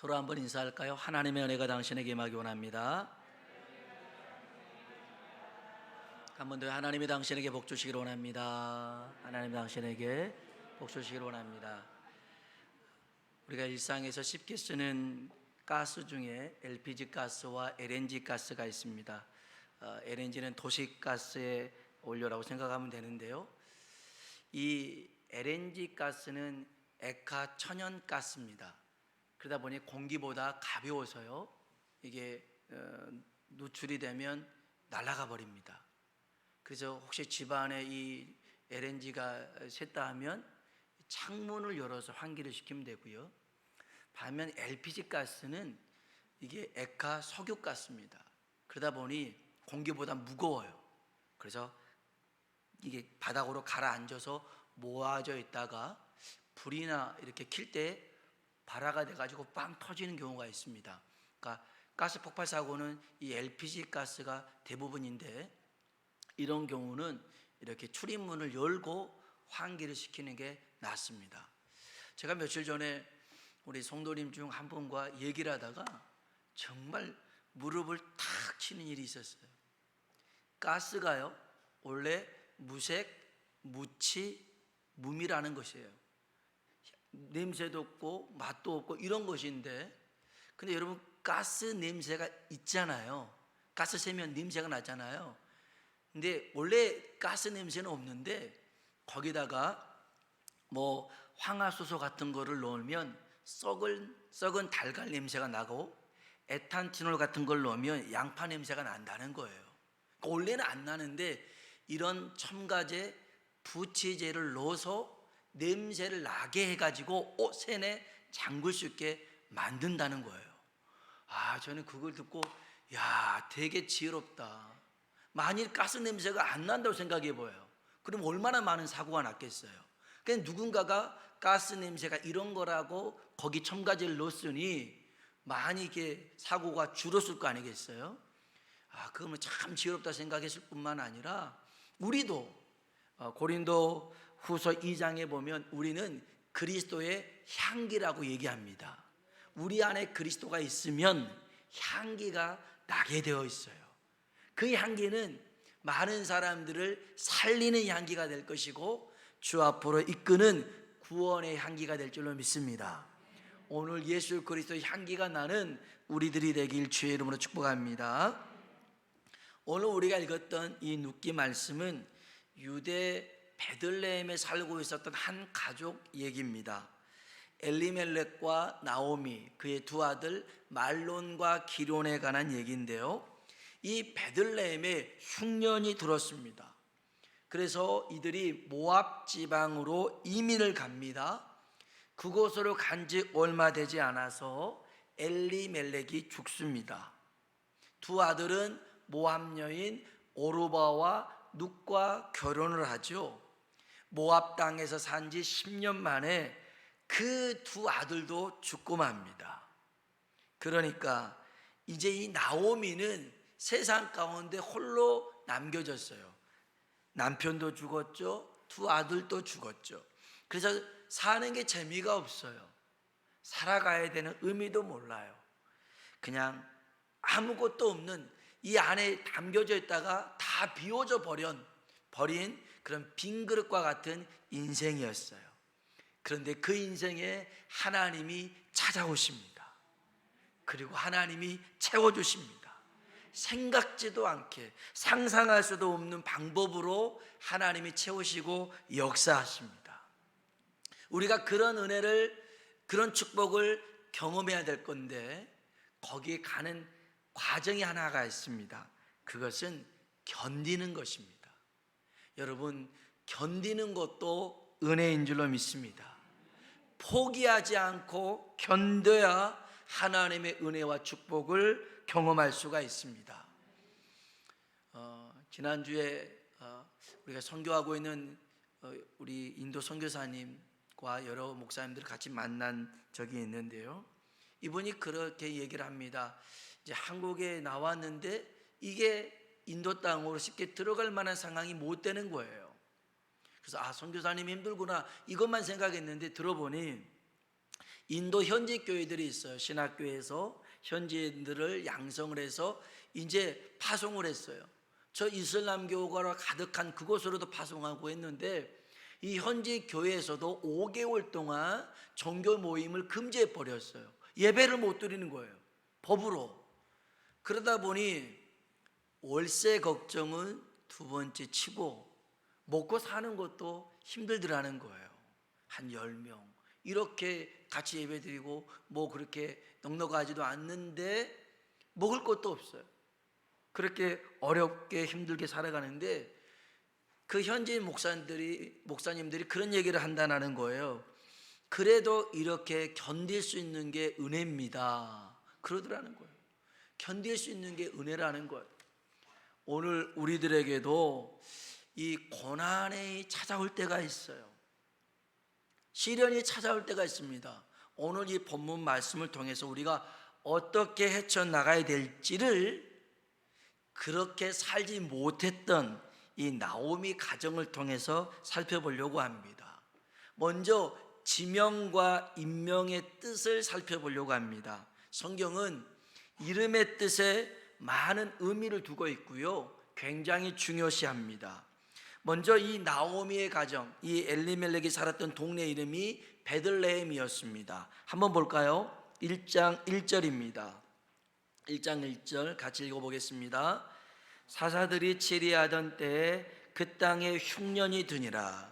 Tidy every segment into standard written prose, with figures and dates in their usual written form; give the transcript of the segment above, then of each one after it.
서로 한번 인사할까요? 하나님의 은혜가 당신에게 임하기 원합니다. 한 번 더 하나님이 당신에게 복 주시기를 원합니다. 하나님 당신에게 복 주시기를 원합니다. 우리가 일상에서 쉽게 쓰는 가스 중에 LPG 가스와 LNG 가스가 있습니다. LNG는 도시가스의 원료라고 생각하면 되는데요. 이 LNG 가스는 액화 천연가스입니다. 그러다 보니 공기보다 가벼워서요, 이게 누출이 되면 날아가 버립니다. 그래서 혹시 집안에 이 LNG가 샜다 하면 창문을 열어서 환기를 시키면 되고요. 반면 LPG 가스는 이게 액화 석유가스입니다. 그러다 보니 공기보다 무거워요. 그래서 이게 바닥으로 가라앉아서 모아져 있다가 불이나 이렇게 킬 때 발화가 돼가지고 빵 터지는 경우가 있습니다. 그러니까 가스 폭발 사고는 이 LPG 가스가 대부분인데, 이런 경우는 이렇게 출입문을 열고 환기를 시키는 게 낫습니다. 제가 며칠 전에 우리 성도님 중 한 분과 얘기를 하다가 정말 무릎을 탁 치는 일이 있었어요. 가스가요, 원래 무색, 무치, 무미라는 것이에요. 냄새도 없고 맛도 없고 이런 것인데, 근데 여러분 가스 냄새가 있잖아요. 가스 세면 냄새가 나잖아요. 근데 원래 가스 냄새는 없는데 거기다가 뭐 황화수소 같은 거를 넣으면 썩은 달걀 냄새가 나고, 에탄티놀 같은 걸 넣으면 양파 냄새가 난다는 거예요. 그러니까 원래는 안 나는데 이런 첨가제, 부치제를 넣어서 냄새를 나게 해가지고 옷에 잠글 수 있게 만든다는 거예요. 저는 그걸 듣고 되게 지혜롭다. 만일 가스 냄새가 안 난다고 생각해 보여요. 그럼 얼마나 많은 사고가 났겠어요. 그러니까 누군가가 가스 냄새가 이런 거라고 거기 첨가제를 넣었으니 많이 이렇게 사고가 줄었을 거 아니겠어요? 그러면 참 지혜롭다 생각했을 뿐만 아니라, 우리도 고린도 후서 2장에 보면 우리는 그리스도의 향기라고 얘기합니다. 우리 안에 그리스도가 있으면 향기가 나게 되어 있어요. 그 향기는 많은 사람들을 살리는 향기가 될 것이고 주 앞으로 이끄는 구원의 향기가 될 줄로 믿습니다. 오늘 예수 그리스도의 향기가 나는 우리들이 되길 주의 이름으로 축복합니다. 오늘 우리가 읽었던 이 눕기 말씀은 유대 베들레헴에 살고 있었던 한 가족 얘기입니다. 엘리멜렉과 나오미, 그의 두 아들 말론과 기론에 관한 얘기인데요. 이 베들레헴에 흉년이 들었습니다. 그래서 이들이 모압 지방으로 이민을 갑니다. 그곳으로 간 지 얼마 되지 않아서 엘리멜렉이 죽습니다. 두 아들은 모압 여인 오르바와 룻과 결혼을 하죠. 모압 땅에서 산 지 10년 만에 그 두 아들도 죽고 맙니다. 그러니까 이제 이 나오미는 세상 가운데 홀로 남겨졌어요. 남편도 죽었죠. 두 아들도 죽었죠. 그래서 사는 게 재미가 없어요. 살아가야 되는 의미도 몰라요. 그냥 아무것도 없는, 이 안에 담겨져 있다가 다 비워져 버린 그런 빈 그릇과 같은 인생이었어요. 그런데 그 인생에 하나님이 찾아오십니다. 그리고 하나님이 채워주십니다. 생각지도 않게, 상상할 수도 없는 방법으로 하나님이 채우시고 역사하십니다. 우리가 그런 은혜를, 그런 축복을 경험해야 될 건데, 거기에 가는 과정이 하나가 있습니다. 그것은 견디는 것입니다. 여러분, 견디는 것도 은혜인 줄로 믿습니다. 포기하지 않고 견뎌야 하나님의 은혜와 축복을 경험할 수가 있습니다. 지난주에 우리가 선교하고 있는 우리 인도 선교사님과 여러 목사님들을 같이 만난 적이 있는데요. 이분이 그렇게 얘기를 합니다. 이제 한국에 나왔는데 이게 인도 땅으로 쉽게 들어갈 만한 상황이 못 되는 거예요. 그래서 선교사님 힘들구나 이것만 생각했는데, 들어보니 인도 현지 교회들이 있어요. 신학교에서 현지인들을 양성을 해서 이제 파송을 했어요. 저 이슬람교가 가득한 그곳으로도 파송하고 했는데 이 현지 교회에서도 5개월 동안 종교 모임을 금지해 버렸어요. 예배를 못 드리는 거예요, 법으로. 그러다 보니 월세 걱정은 두 번째 치고 먹고 사는 것도 힘들더라는 거예요. 한 10명 이렇게 같이 예배 드리고 뭐 그렇게 넉넉하지도 않는데 먹을 것도 없어요. 그렇게 어렵게 힘들게 살아가는데 그 현지 목사님들이 그런 얘기를 한다는 거예요. 그래도 이렇게 견딜 수 있는 게 은혜입니다, 그러더라는 거예요. 견딜 수 있는 게 은혜라는 거예요. 오늘 우리들에게도 이 고난이 찾아올 때가 있어요. 시련이 찾아올 때가 있습니다. 오늘 이 본문 말씀을 통해서 우리가 어떻게 헤쳐나가야 될지를 그렇게 살지 못했던 이 나오미 가정을 통해서 살펴보려고 합니다. 먼저 지명과 인명의 뜻을 살펴보려고 합니다. 성경은 이름의 뜻에 많은 의미를 두고 있고요, 굉장히 중요시합니다. 먼저 이 나오미의 가정, 이 엘리멜렉이 살았던 동네 이름이 베들레헴이었습니다. 한번 볼까요? 1장 1절입니다. 1장 1절 같이 읽어보겠습니다. 사사들이 치리하던 때에 그 땅에 흉년이 드니라.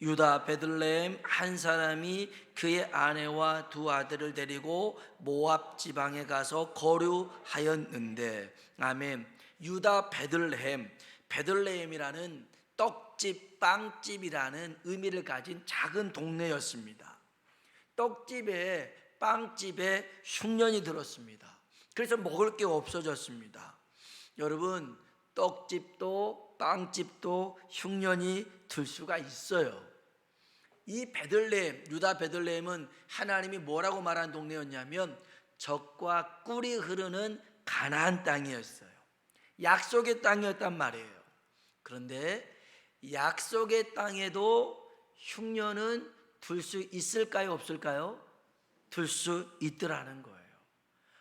유다 베들레헴 한 사람이 그의 아내와 두 아들을 데리고 모압 지방에 가서 거류하였는데. 아멘. 유다 베들레헴, 베들레헴이라는 떡집, 빵집이라는 의미를 가진 작은 동네였습니다. 떡집에, 빵집에 흉년이 들었습니다. 그래서 먹을 게 없어졌습니다. 여러분, 떡집도 빵집도 흉년이 들 수가 있어요. 이 베들레헴, 유다 베들레헴은 하나님이 뭐라고 말한 동네였냐면 젖과 꿀이 흐르는 가나안 땅이었어요. 약속의 땅이었단 말이에요. 그런데 약속의 땅에도 흉년은 들 수 있을까요, 없을까요? 들 수 있더라는 거예요.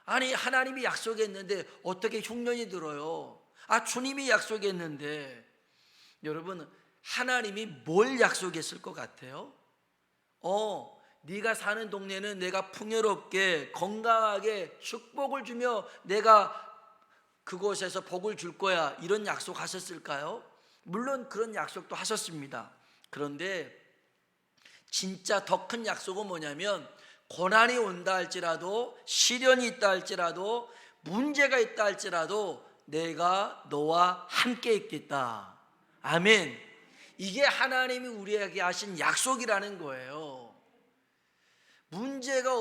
아니, 하나님이 약속했는데 어떻게 흉년이 들어요? 주님이 약속했는데. 여러분, 하나님이 뭘 약속했을 것 같아요? 네가 사는 동네는 내가 풍요롭게 건강하게 축복을 주며 내가 그곳에서 복을 줄 거야, 이런 약속하셨을까요? 물론 그런 약속도 하셨습니다. 그런데 진짜 더 큰 약속은 뭐냐면 고난이 온다 할지라도, 시련이 있다 할지라도, 문제가 있다 할지라도 내가 너와 함께 있겠다. 아멘. 이게 하나님이 우리에게 하신 약속이라는 거예요. 문제가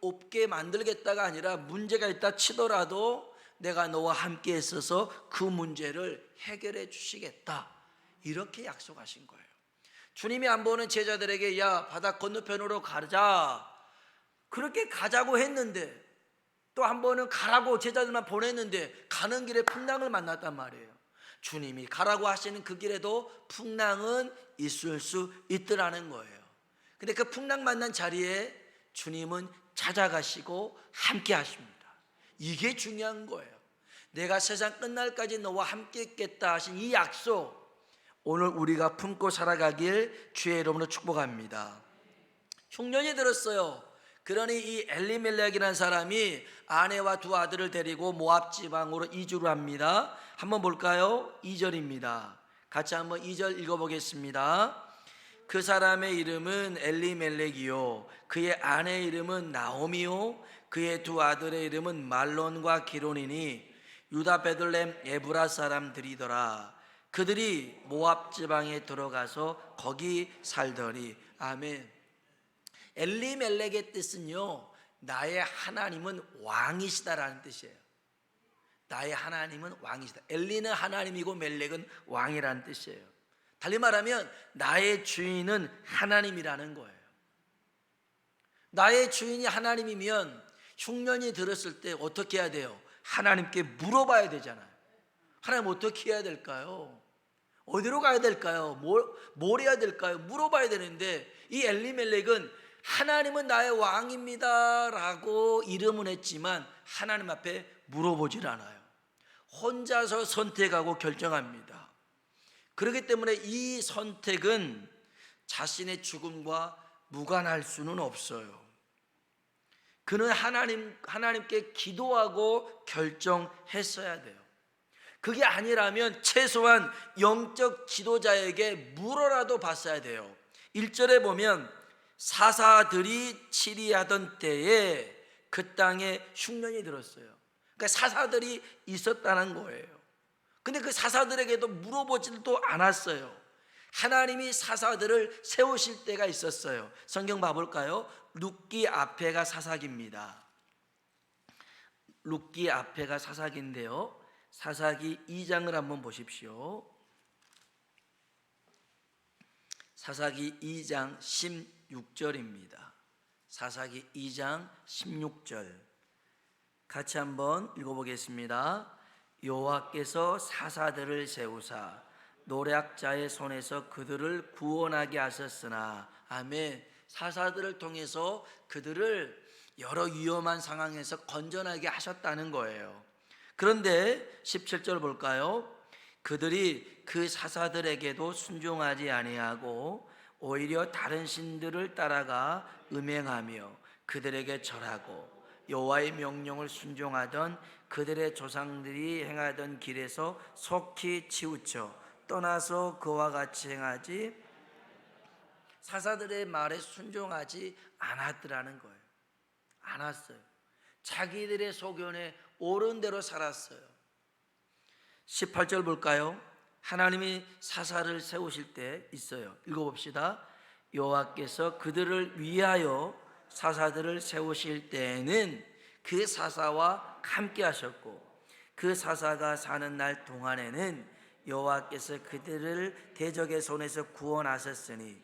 없게 만들겠다가 아니라 문제가 있다 치더라도 내가 너와 함께 있어서 그 문제를 해결해 주시겠다, 이렇게 약속하신 거예요. 주님이 한 번은 제자들에게 야, 바다 건너편으로 가자, 그렇게 가자고 했는데, 또 한 번은 가라고 제자들만 보냈는데 가는 길에 풍랑을 만났단 말이에요. 주님이 가라고 하시는 그 길에도 풍랑은 있을 수 있더라는 거예요. 근데 그 풍랑 만난 자리에 주님은 찾아가시고 함께 하십니다. 이게 중요한 거예요. 내가 세상 끝날까지 너와 함께 있겠다 하신 이 약속, 오늘 우리가 품고 살아가길 주의 이름으로 축복합니다. 흉년이 들었어요. 그러니 이 엘리멜렉이라는 사람이 아내와 두 아들을 데리고 모압 지방으로 이주를 합니다. 한번 볼까요? 2절입니다. 같이 한번 2절 읽어보겠습니다. 그 사람의 이름은 엘리멜렉이요, 그의 아내의 이름은 나오미요, 그의 두 아들의 이름은 말론과 기론이니 유다 베들레헴 에브라 사람들이더라. 그들이 모압 지방에 들어가서 거기 살더니. 아멘. 엘리멜렉의 뜻은요, 나의 하나님은 왕이시다라는 뜻이에요. 나의 하나님은 왕이시다. 엘리는 하나님이고 멜렉은 왕이라는 뜻이에요. 달리 말하면 나의 주인은 하나님이라는 거예요. 나의 주인이 하나님이면 흉년이 들었을 때 어떻게 해야 돼요? 하나님께 물어봐야 되잖아요. 하나님 어떻게 해야 될까요? 어디로 가야 될까요? 뭘 해야 될까요? 물어봐야 되는데 이 엘리멜렉은 하나님은 나의 왕입니다 라고 이름은 했지만 하나님 앞에 물어보질 않아요. 혼자서 선택하고 결정합니다. 그렇기 때문에 이 선택은 자신의 죽음과 무관할 수는 없어요. 그는 하나님께 기도하고 결정했어야 돼요. 그게 아니라면 최소한 영적 지도자에게 물어라도 봤어야 돼요. 1절에 보면 사사들이 치리하던 때에 그 땅에 흉년이 들었어요. 그러니까 사사들이 있었다는 거예요. 근데 그 사사들에게도 물어보지도 않았어요. 하나님이 사사들을 세우실 때가 있었어요. 성경 봐볼까요? 룻기 앞에가 사사기입니다. 룻기 앞에가 사사기인데요, 사사기 2장을 한번 보십시오. 사사기 2장 16절입니다. 사사기 2장 16절 같이 한번 읽어보겠습니다. 여호와께서 사사들을 세우사 노략자의 손에서 그들을 구원하게 하셨으나, 아멘. 사사들을 통해서 그들을 여러 위험한 상황에서 건져나게 하셨다는 거예요. 그런데 17절 볼까요? 그들이 그 사사들에게도 순종하지 아니하고 오히려 다른 신들을 따라가 음행하며 그들에게 절하고 여호와의 명령을 순종하던 그들의 조상들이 행하던 길에서 속히 치우쳐 떠나서 그와 같이 행하지, 사사들의 말에 순종하지 않았더라는 거예요. 않았어요. 자기들의 소견에 옳은 대로 살았어요. 18절 볼까요? 하나님이 사사를 세우실 때 있어요. 읽어봅시다. 여호와께서 그들을 위하여 사사들을 세우실 때에는 그 사사와 함께 하셨고 그 사사가 사는 날 동안에는 여호와께서 그들을 대적의 손에서 구원하셨으니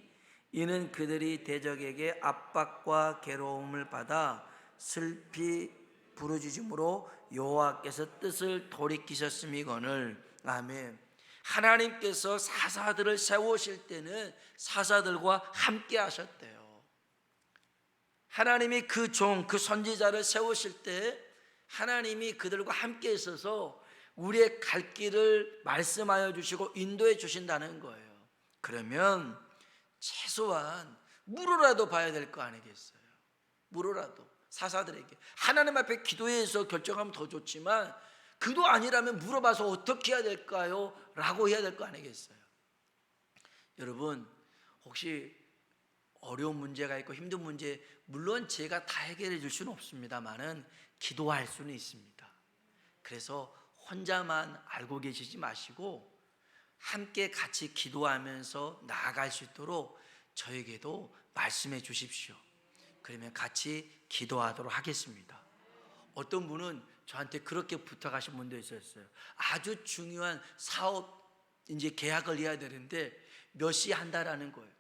이는 그들이 대적에게 압박과 괴로움을 받아 슬피 부르짖음으로 여호와께서 뜻을 돌이키셨음이거늘. 아멘. 하나님께서 사사들을 세우실 때는 사사들과 함께 하셨대요. 하나님이 그 종, 그 선지자를 세우실 때 하나님이 그들과 함께 있어서 우리의 갈 길을 말씀하여 주시고 인도해 주신다는 거예요. 그러면 최소한 물어라도 봐야 될 거 아니겠어요? 물어라도 사사들에게 하나님 앞에 기도해서 결정하면 더 좋지만 그도 아니라면 물어봐서 어떻게 해야 될까요? 라고 해야 될 거 아니겠어요? 여러분, 혹시 어려운 문제가 있고 힘든 문제, 물론 제가 다 해결해 줄 수는 없습니다만은 기도할 수는 있습니다. 그래서 혼자만 알고 계시지 마시고 함께 같이 기도하면서 나아갈 수 있도록 저에게도 말씀해 주십시오. 그러면 같이 기도하도록 하겠습니다. 어떤 분은 저한테 그렇게 부탁하신 분도 있었어요. 아주 중요한 사업 이제 계약을 해야 되는데 몇 시에 한다라는 거예요.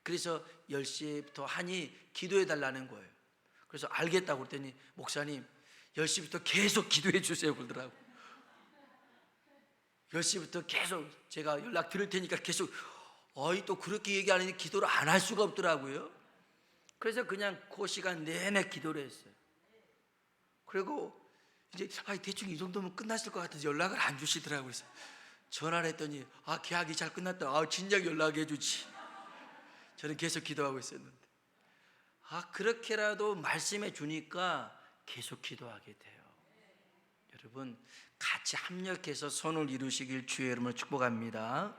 그래서 10시부터 하니 기도해 달라는 거예요. 그래서 알겠다고 그랬더니 목사님 10시부터 계속 기도해 주세요 그러더라고요. 10시부터 계속 제가 연락 드릴 테니까 계속 또 그렇게 얘기하니 기도를 안 할 수가 없더라고요. 그래서 그냥 그 시간 내내 기도를 했어요. 그리고 이제 대충 이 정도면 끝났을 것 같아서 연락을 안 주시더라고요. 그래서 전화를 했더니 계약이 잘 끝났다. 진작 연락해 주지. 저는 계속 기도하고 있었는데 그렇게라도 말씀해 주니까 계속 기도하게 돼요. 여러분, 같이 합력해서 선을 이루시길 주의 이름으로 축복합니다.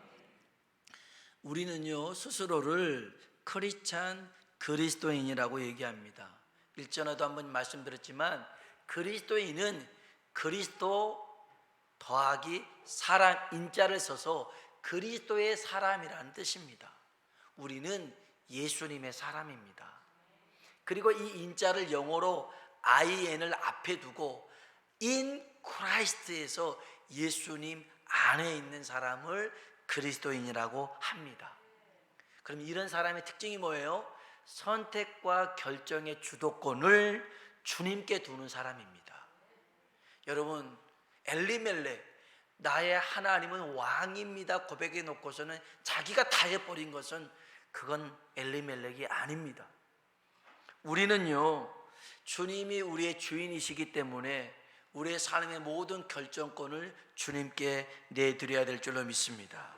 우리는요 스스로를 크리스찬 그리스도인이라고 얘기합니다. 일전에도 한번 말씀드렸지만 그리스도인은 그리스도 더하기 사람, 인자를 써서 그리스도의 사람이라는 뜻입니다. 우리는 예수님의 사람입니다. 그리고 이 인자를 영어로 IN을 앞에 두고 in Christ에서 예수님 안에 있는 사람을 그리스도인이라고 합니다. 그럼 이런 사람의 특징이 뭐예요? 선택과 결정의 주도권을 주님께 두는 사람입니다. 여러분, 엘리멜렉, 나의 하나님은 왕입니다 고백해 놓고서는 자기가 다 해버린 것은 그건 엘리멜렉이 아닙니다. 우리는요, 주님이 우리의 주인이시기 때문에 우리의 삶의 모든 결정권을 주님께 내드려야 될 줄로 믿습니다.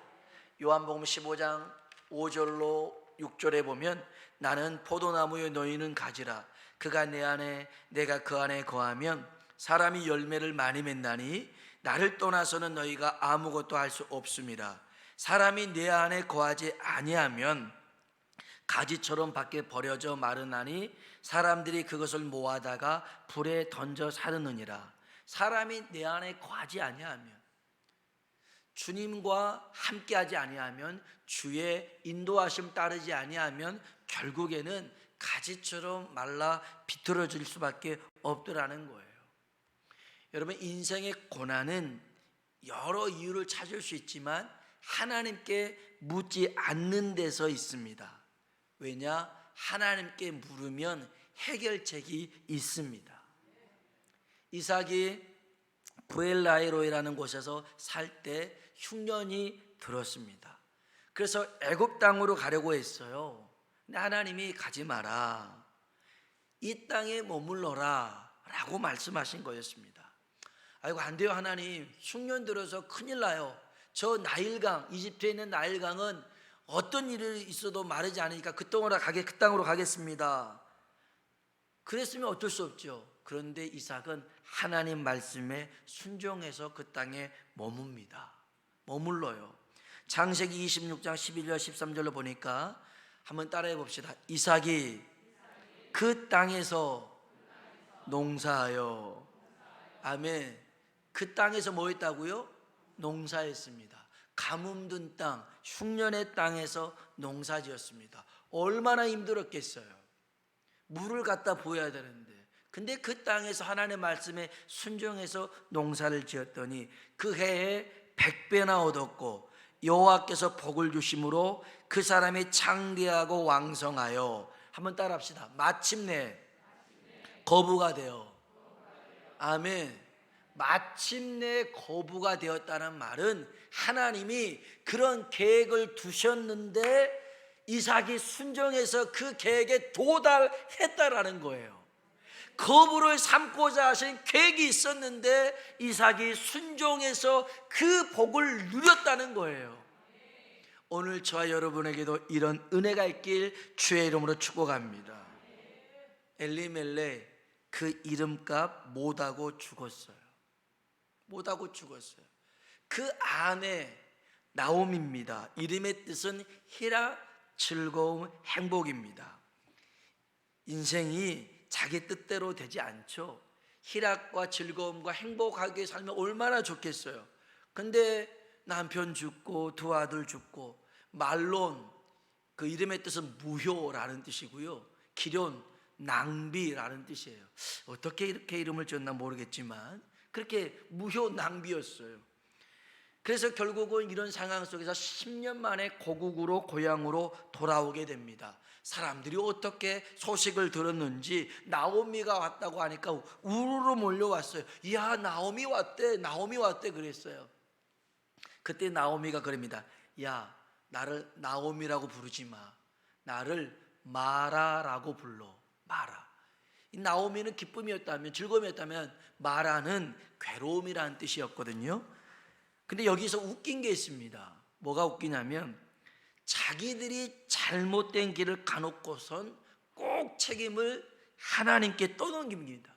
요한복음 15장 5절로 6절에 보면 나는 포도나무요 너희는 가지라. 그가 내 안에 내가 그 안에 거하면 사람이 열매를 많이 맺나니 나를 떠나서는 너희가 아무것도 할 수 없습니다. 사람이 내 안에 거하지 아니하면 가지처럼 밖에 버려져 마르나니 사람들이 그것을 모아다가 불에 던져 사르느니라. 사람이 내 안에 거하지 아니하면, 주님과 함께하지 아니하면, 주의 인도하심 따르지 아니하면 결국에는 가지처럼 말라 비틀어질 수밖에 없더라는 거예요. 여러분, 인생의 고난은 여러 이유를 찾을 수 있지만 하나님께 묻지 않는 데서 있습니다. 왜냐? 하나님께 물으면 해결책이 있습니다. 이삭이 브엘라이로이라는 곳에서 살 때 흉년이 들었습니다. 그래서 애굽 땅으로 가려고 했어요. 근데 하나님이 가지 마라, 이 땅에 머물러라 라고 말씀하신 거였습니다. 아이고, 안 돼요 하나님, 흉년 들어서 큰일 나요. 저 나일강, 이집트에 있는 나일강은 어떤 일이 있어도 마르지 않으니까 그 땅으로 가겠습니다. 그랬으면 어쩔 수 없죠. 그런데 이삭은 하나님 말씀에 순종해서 그 땅에 머물러요. 창세기 26장 11절 13절로 보니까 한번 따라해 봅시다. 이삭이 그 땅에서 농사하여, 아멘. 그 땅에서 뭐 했다고요? 농사했습니다. 가뭄든 땅, 흉년의 땅에서 농사지었습니다. 얼마나 힘들었겠어요. 물을 갖다 부어야 되는데, 근데 그 땅에서 하나님의 말씀에 순종해서 농사를 지었더니 그 해에 100배나 얻었고 여호와께서 복을 주심으로 그 사람이 창대하고 왕성하여, 한번 따라합시다. 마침내 거부가 되어, 아멘. 마침내 거부가 되었다는 말은 하나님이 그런 계획을 두셨는데 이삭이 순종해서 그 계획에 도달했다라는 거예요. 거부를 삼고자 하신 계획이 있었는데 이삭이 순종해서 그 복을 누렸다는 거예요. 오늘 저와 여러분에게도 이런 은혜가 있길 주의 이름으로 축복합니다. 엘리멜렉, 그 이름값 못하고 죽었어요. 그 아내 나옴입니다. 이름의 뜻은 희락, 즐거움, 행복입니다. 인생이 자기 뜻대로 되지 않죠. 희락과 즐거움과 행복하게 살면 얼마나 좋겠어요. 근데 남편 죽고 두 아들 죽고, 말론, 그 이름의 뜻은 무효라는 뜻이고요, 기련, 낭비라는 뜻이에요. 어떻게 이렇게 이름을 지었나 모르겠지만 그렇게 무효 낭비였어요. 그래서 결국은 이런 상황 속에서 10년 만에 고국으로, 고향으로 돌아오게 됩니다. 사람들이 어떻게 소식을 들었는지 나오미가 왔다고 하니까 우르르 몰려왔어요. 이야, 나오미 왔대 그랬어요. 그때 나오미가 그럽니다. 야, 나를 나오미라고 부르지 마, 나를 마라라고 불러. 마라. 이 나오미는 기쁨이었다면, 즐거움이었다면 마라는 괴로움이라는 뜻이었거든요. 근데 여기서 웃긴 게 있습니다. 뭐가 웃기냐면 자기들이 잘못된 길을 가놓고선 꼭 책임을 하나님께 떠넘깁니다.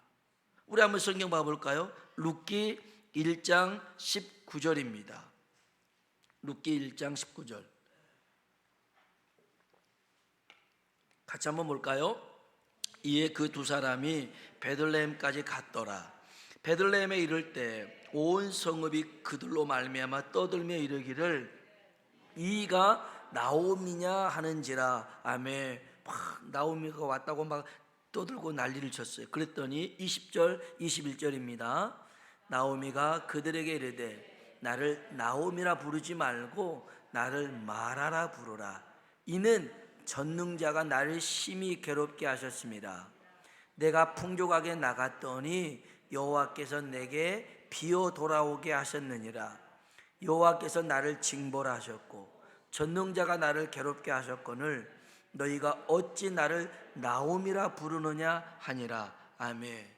우리 한번 성경 봐볼까요? 룻기 1장 19절입니다. 룻기 1장 19절 같이 한번 볼까요? 이에 그 두 사람이 베들레헴까지 갔더라. 베들레헴에 이를 때 온 성읍이 그들로 말미암아 떠들며 이르기를 이가 나오미냐 하는지라. 아멘. 막 나오미가 왔다고 막 떠들고 난리를 쳤어요. 그랬더니 20절 21절입니다. 나오미가 그들에게 이르되 나를 나오미라 부르지 말고 나를 마라라 부르라. 이는 전능자가 나를 심히 괴롭게 하셨습니다. 내가 풍족하게 나갔더니 여호와께서 내게 비어 돌아오게 하셨느니라. 여호와께서 나를 징벌하셨고 전능자가 나를 괴롭게 하셨거늘 너희가 어찌 나를 나옴이라 부르느냐 하니라. 아멘.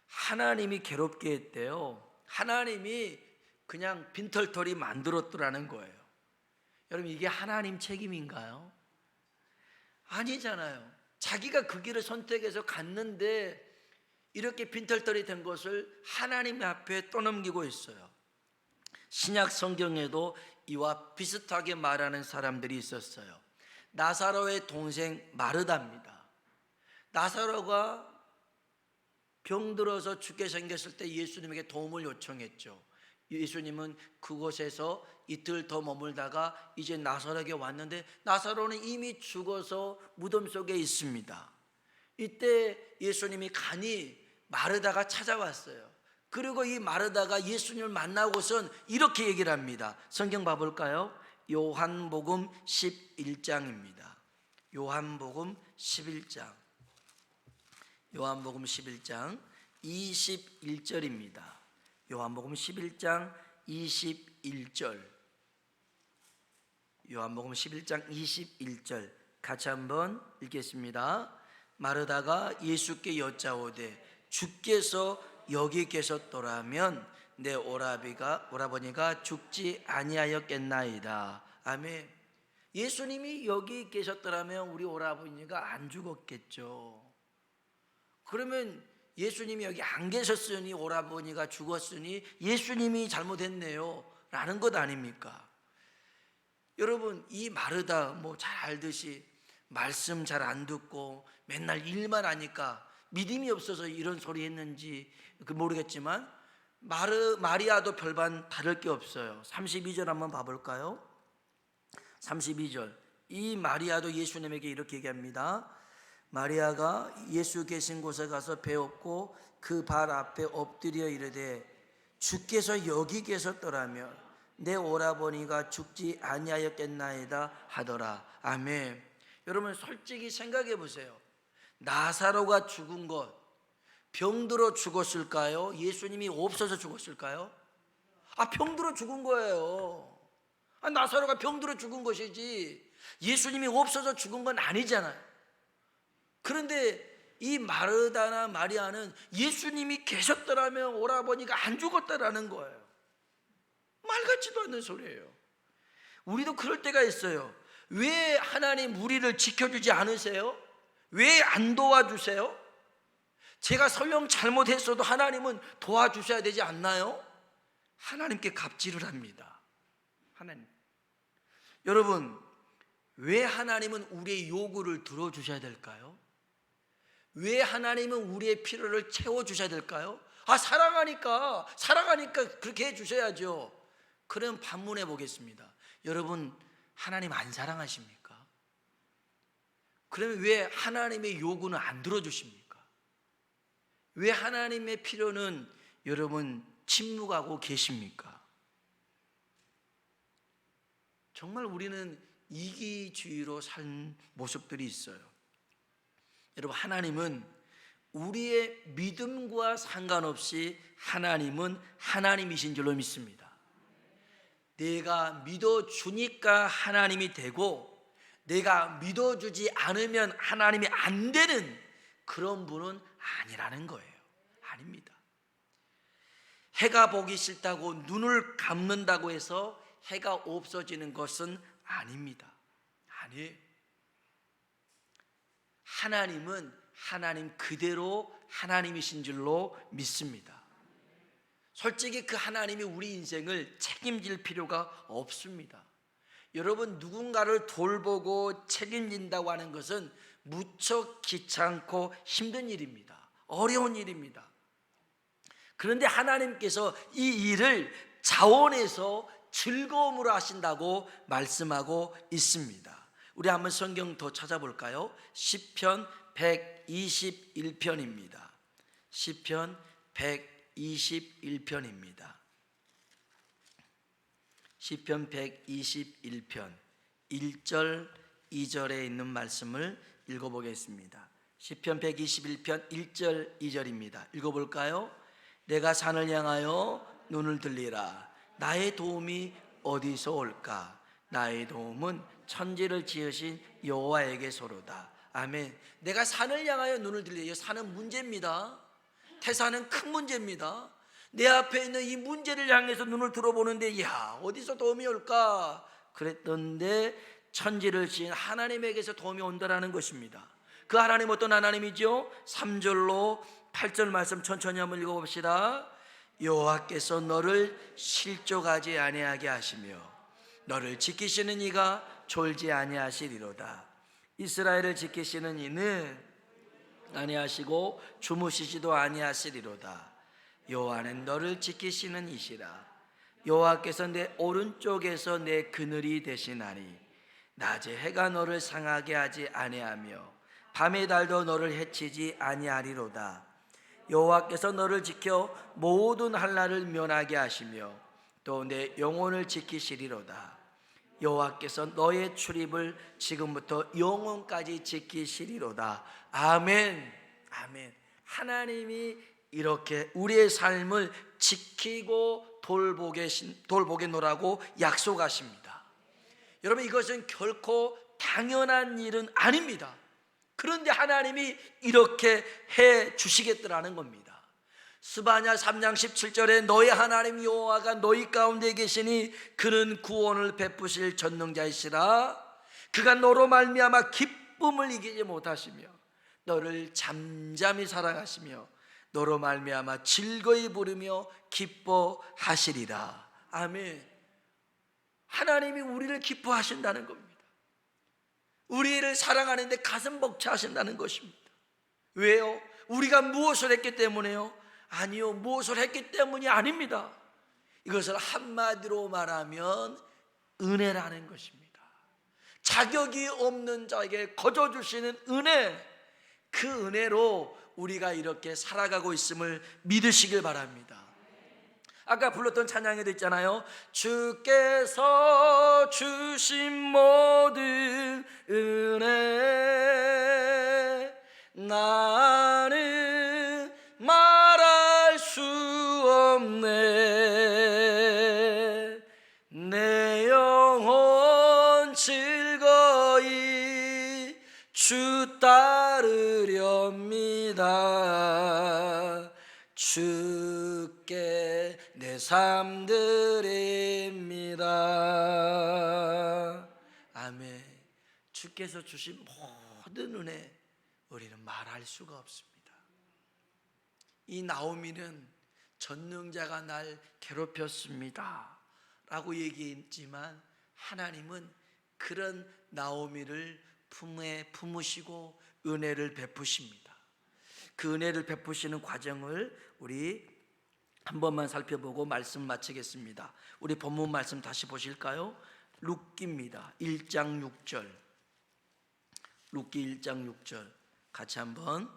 하나님이 괴롭게 했대요. 하나님이 그냥 빈털터리 만들었더라는 거예요. 여러분, 이게 하나님 책임인가요? 아니잖아요. 자기가 그 길을 선택해서 갔는데 이렇게 빈털터리 된 것을 하나님 앞에 떠넘기고 있어요. 신약 성경에도 이와 비슷하게 말하는 사람들이 있었어요. 나사로의 동생 마르다입니다. 나사로가 병들어서 죽게 생겼을 때 예수님에게 도움을 요청했죠. 예수님은 그곳에서 이틀 더 머물다가 이제 나사로에게 왔는데 나사로는 이미 죽어서 무덤 속에 있습니다. 이때 예수님이 간이 마르다가 찾아왔어요. 그리고 이 마르다가 예수님을 만나고선 이렇게 얘기를 합니다. 성경 봐볼까요? 요한복음 11장입니다. 요한복음 11장 21절입니다. 요한복음 11장 21절. 요한복음 11장 21절 같이 한번 읽겠습니다. 마르다가 예수께 여짜오되 주께서 여기 계셨더라면 내 오라버니가 죽지 아니하였겠나이다. 아멘. 예수님이 여기 계셨더라면 우리 오라버니가 안 죽었겠죠. 그러면 예수님이 여기 안 계셨으니 오라버니가 죽었으니 예수님이 잘못했네요 라는 것 아닙니까? 여러분, 이 마르다 잘 알듯이 말씀 잘 안 듣고 맨날 일만 하니까 믿음이 없어서 이런 소리 했는지 모르겠지만 마리아도 별반 다를 게 없어요. 32절 한번 봐볼까요? 32절. 이 마리아도 예수님에게 이렇게 얘기합니다. 마리아가 예수 계신 곳에 가서 배웠고 그 발 앞에 엎드려 이르되 주께서 여기 계셨더라면 내 오라버니가 죽지 아니하였겠나이다 하더라. 아멘. 여러분, 솔직히 생각해 보세요. 나사로가 죽은 것, 병들어 죽었을까요? 예수님이 없어서 죽었을까요? 병들어 죽은 거예요. 나사로가 병들어 죽은 것이지 예수님이 없어서 죽은 건 아니잖아요. 그런데 이 마르다나 마리아는 예수님이 계셨더라면 오라버니가 안 죽었다라는 거예요. 말 같지도 않는 소리예요. 우리도 그럴 때가 있어요. 왜 하나님 우리를 지켜주지 않으세요? 왜 안 도와주세요? 제가 설령 잘못했어도 하나님은 도와주셔야 되지 않나요? 하나님께 갑질을 합니다. 하나님. 여러분, 왜 하나님은 우리의 요구를 들어주셔야 될까요? 왜 하나님은 우리의 필요를 채워주셔야 될까요? 사랑하니까 그렇게 해주셔야죠. 그럼 반문해 보겠습니다. 여러분, 하나님 안 사랑하십니까? 그러면 왜 하나님의 요구는 안 들어주십니까? 왜 하나님의 필요는 여러분 침묵하고 계십니까? 정말 우리는 이기주의로 산 모습들이 있어요. 여러분, 하나님은 우리의 믿음과 상관없이 하나님은 하나님이신 줄로 믿습니다. 내가 믿어주니까 하나님이 되고 내가 믿어주지 않으면 하나님이 안 되는 그런 분은 아니라는 거예요. 아닙니다. 해가 보기 싫다고 눈을 감는다고 해서 해가 없어지는 것은 아닙니다. 아니에요. 하나님은 하나님 그대로 하나님이신 줄로 믿습니다. 솔직히 그 하나님이 우리 인생을 책임질 필요가 없습니다. 여러분, 누군가를 돌보고 책임진다고 하는 것은 무척 귀찮고 힘든 일입니다. 어려운 일입니다. 그런데 하나님께서 이 일을 자원해서 즐거움으로 하신다고 말씀하고 있습니다. 우리 한번 성경 더 찾아볼까요? 시편 121편입니다. 시편 121편입니다. 시편 121편 1절 2절에 있는 말씀을 읽어보겠습니다. 시편 121편 1절 2절입니다. 읽어볼까요? 내가 산을 향하여 눈을 들리라. 나의 도움이 어디서 올까? 나의 도움은 천지를 지으신 여호와에게서로다. 아멘. 내가 산을 향하여 눈을 들려. 산은 문제입니다. 태산은 큰 문제입니다. 내 앞에 있는 이 문제를 향해서 눈을 들어보는데, 야, 어디서 도움이 올까? 그랬던데 천지를 지은 하나님에게서 도움이 온다라는 것입니다. 그 하나님 어떤 하나님이죠? 3절로 8절 말씀 천천히 한번 읽어봅시다. 여호와께서 너를 실족하지 아니하게 하시며 너를 지키시는 이가 졸지 아니하시리로다. 이스라엘을 지키시는 이는 아니하시고 주무시지도 아니하시리로다. 여호와는 너를 지키시는 이시라. 여호와께서 내 오른쪽에서 내 그늘이 되시나니 낮에 해가 너를 상하게 하지 아니하며 밤의 달도 너를 해치지 아니하리로다. 여호와께서 너를 지켜 모든 한날을 면하게 하시며 또 내 영혼을 지키시리로다. 여호와께서 너의 출입을 지금부터 영원까지 지키시리로다. 아멘. 아멘. 하나님이 이렇게 우리의 삶을 지키고 돌보겠노라고 약속하십니다. 여러분, 이것은 결코 당연한 일은 아닙니다. 그런데 하나님이 이렇게 해 주시겠더라는 겁니다. 스바냐 3장 17절에 너희 하나님 여호와가 너희 가운데 계시니 그는 구원을 베푸실 전능자이시라. 그가 너로 말미암아 기쁨을 이기지 못하시며 너를 잠잠히 사랑하시며 너로 말미암아 즐거이 부르며 기뻐하시리라. 아멘. 하나님이 우리를 기뻐하신다는 겁니다. 우리를 사랑하는데 가슴 벅차하신다는 것입니다. 왜요? 우리가 무엇을 했기 때문에요? 아니요, 무엇을 했기 때문이 아닙니다. 이것을 한마디로 말하면 은혜라는 것입니다. 자격이 없는 자에게 거저 주시는 은혜, 그 은혜로 우리가 이렇게 살아가고 있음을 믿으시길 바랍니다. 아까 불렀던 찬양에도 있잖아요. 주께서 주신 모든 은혜 나는 말할 수 없네. 내 영혼 즐거이 주 따르렵니다. 주께 내 삶 드립니다. 아멘. 주께서 주신 모든 은혜 우리는 말할 수가 없습니다. 이 나오미는 전능자가 날 괴롭혔습니다 라고 얘기했지만 하나님은 그런 나오미를 품에 품으시고 은혜를 베푸십니다. 그 은혜를 베푸시는 과정을 우리 한 번만 살펴보고 말씀 마치겠습니다. 우리 본문 말씀 다시 보실까요? 룻기입니다. 1장 6절. 룻기 1장 6절 같이 한번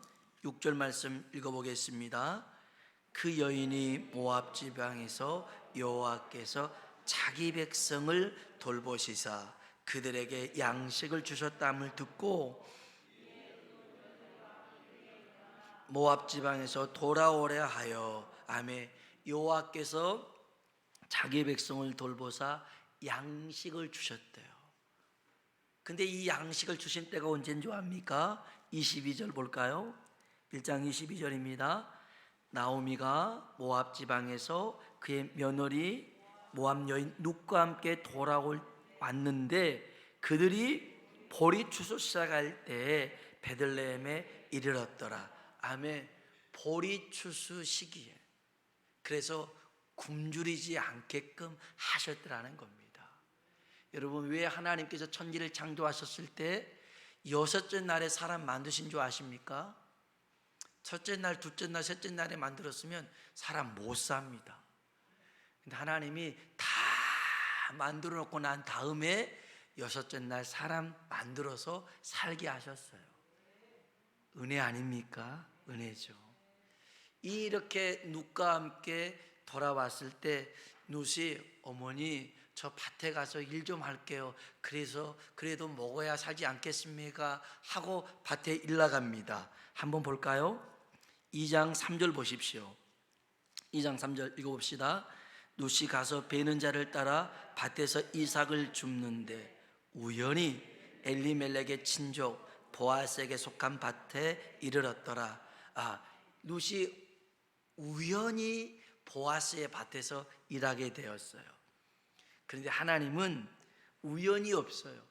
6절 말씀 읽어보겠습니다. 그 여인이 모압 지방에서 여호와께서 자기 백성을 돌보시사 그들에게 양식을 주셨다함을 듣고 모압 지방에서 돌아오려 하여. 아멘. 여호와께서 자기 백성을 돌보사 양식을 주셨대요. 근데 이 양식을 주신 때가 언제인 줄 압니까? 22절 볼까요? 1장 22절입니다. 나오미가 모압 지방에서 그의 며느리 모압 여인 룻과 함께 돌아왔는데 그들이 보리 추수 시작할 때 베들레헴에 이르렀더라. 아멘. 보리 추수 시기에 그래서 굶주리지 않게끔 하셨더라는 겁니다. 여러분, 왜 하나님께서 천지를 창조하셨을 때 여섯째 날에 사람 만드신 줄 아십니까? 첫째 날, 둘째 날, 셋째 날에 만들었으면 사람 못 삽니다. 근데 하나님이 다 만들어 놓고 난 다음에 여섯째 날 사람 만들어서 살게 하셨어요. 은혜 아닙니까? 은혜죠. 이렇게 룻과 함께 돌아왔을 때 룻이 어머니 저 밭에 가서 일 좀 할게요. 그래서 그래도 먹어야 살지 않겠습니까? 하고 밭에 일 나갑니다. 한번 볼까요? 2장 3절 보십시오. 2장 3절 읽어봅시다. 룻이 가서 베는 자를 따라 밭에서 이삭을 줍는데 우연히 엘리멜렉의 친족 보아스에게 속한 밭에 이르렀더라. 룻이 우연히 보아스의 밭에서 일하게 되었어요. 그런데 하나님은 우연이 없어요.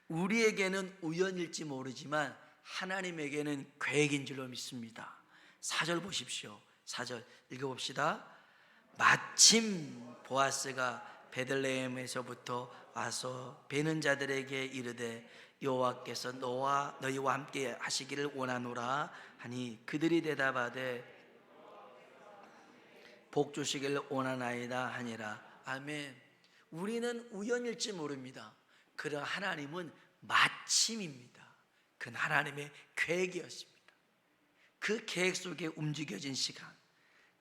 우리에게는 우연일지 모르지만 하나님에게는 계획인 줄로 믿습니다. 4절 보십시오. 4절 읽어봅시다. 마침 보아스가 베들레헴에서부터 와서 베는 자들에게 이르되 여호와께서 너희와 함께 하시기를 원하노라 하니 그들이 대답하되 복 주시기를 원하나이다 하니라. 아멘. 우리는 우연일지 모릅니다. 그러나 하나님은 마침입니다. 그건 하나님의 계획이었습니다. 그 계획 속에 움직여진 시간.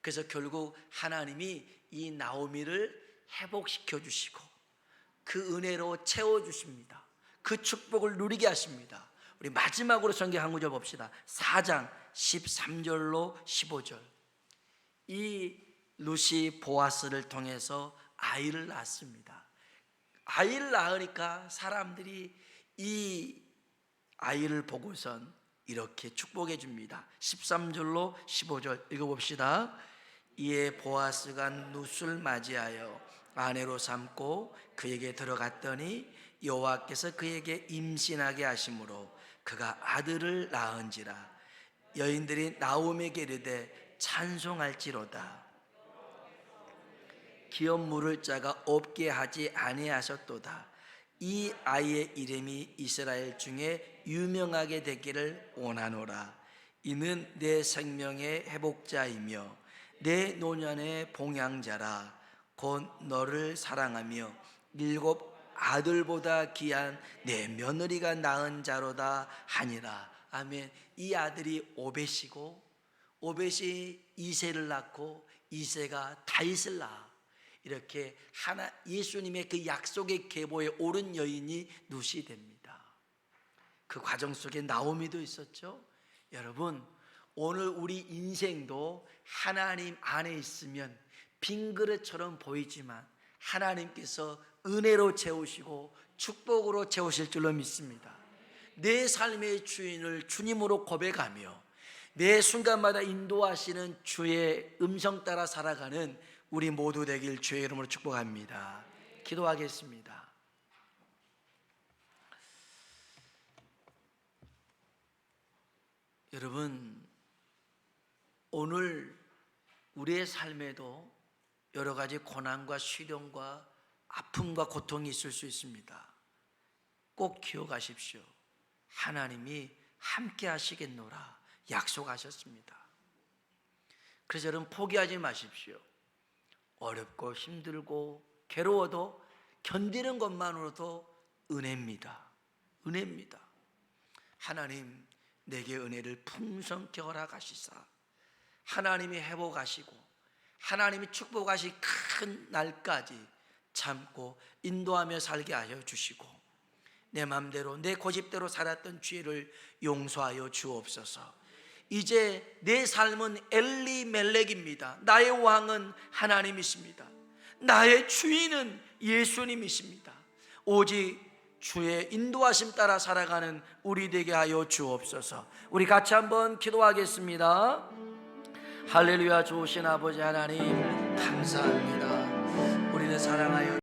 그래서 결국 하나님이 이 나오미를 회복시켜 주시고 그 은혜로 채워주십니다. 그 축복을 누리게 하십니다. 우리 마지막으로 성경 한 구절 봅시다. 4장 13절로 15절. 이 룻이 보아스를 통해서 아이를 낳았습니다. 아이를 낳으니까 사람들이 이 아이를 보고선 이렇게 축복해 줍니다. 13절로 15절 읽어봅시다. 이에 보아스가 룻을 맞이하여 아내로 삼고 그에게 들어갔더니 여호와께서 그에게 임신하게 하심으로 그가 아들을 낳은지라. 여인들이 나오미에게 이르되 찬송할지로다. 기업 물을 자가 없게 하지 아니하셨도다. 이 아이의 이름이 이스라엘 중에 유명하게 되기를 원하노라. 이는 내 생명의 회복자이며 내 노년의 봉양자라. 곧 너를 사랑하며 7 아들보다 귀한 내 며느리가 낳은 자로다 하니라. 아멘. 이 아들이 오벳이고 오벳이 이새를 낳고 이새가 다윗을 낳아. 이렇게 예수님의 그 약속의 계보에 오른 여인이 룻이 됩니다. 그 과정 속에 나오미도 있었죠. 여러분, 오늘 우리 인생도 하나님 안에 있으면 빈 그릇처럼 보이지만 하나님께서 은혜로 채우시고 축복으로 채우실 줄로 믿습니다. 내 삶의 주인을 주님으로 고백하며 매 순간마다 인도하시는 주의 음성 따라 살아가는 우리 모두 되길 주의 이름으로 축복합니다. 기도하겠습니다. 여러분, 오늘 우리의 삶에도 여러 가지 고난과 시련과 아픔과 고통이 있을 수 있습니다. 꼭 기억하십시오. 하나님이 함께 하시겠노라 약속하셨습니다. 그래서 여러분 포기하지 마십시오. 어렵고 힘들고 괴로워도 견디는 것만으로도 은혜입니다. 은혜입니다. 하나님 내게 은혜를 풍성케 허락하시사 하나님이 회복하시고 하나님이 축복하시 큰 날까지 참고 인도하며 살게 하여 주시고 내 맘대로 내 고집대로 살았던 죄를 용서하여 주옵소서. 이제 내 삶은 엘리멜렉입니다. 나의 왕은 하나님이십니다. 나의 주인은 예수님이십니다. 오직 주의 인도하심 따라 살아가는 우리 되게 하여 주옵소서. 우리 같이 한번 기도하겠습니다. 할렐루야. 좋으신 아버지 하나님 감사합니다. 우리를 사랑하여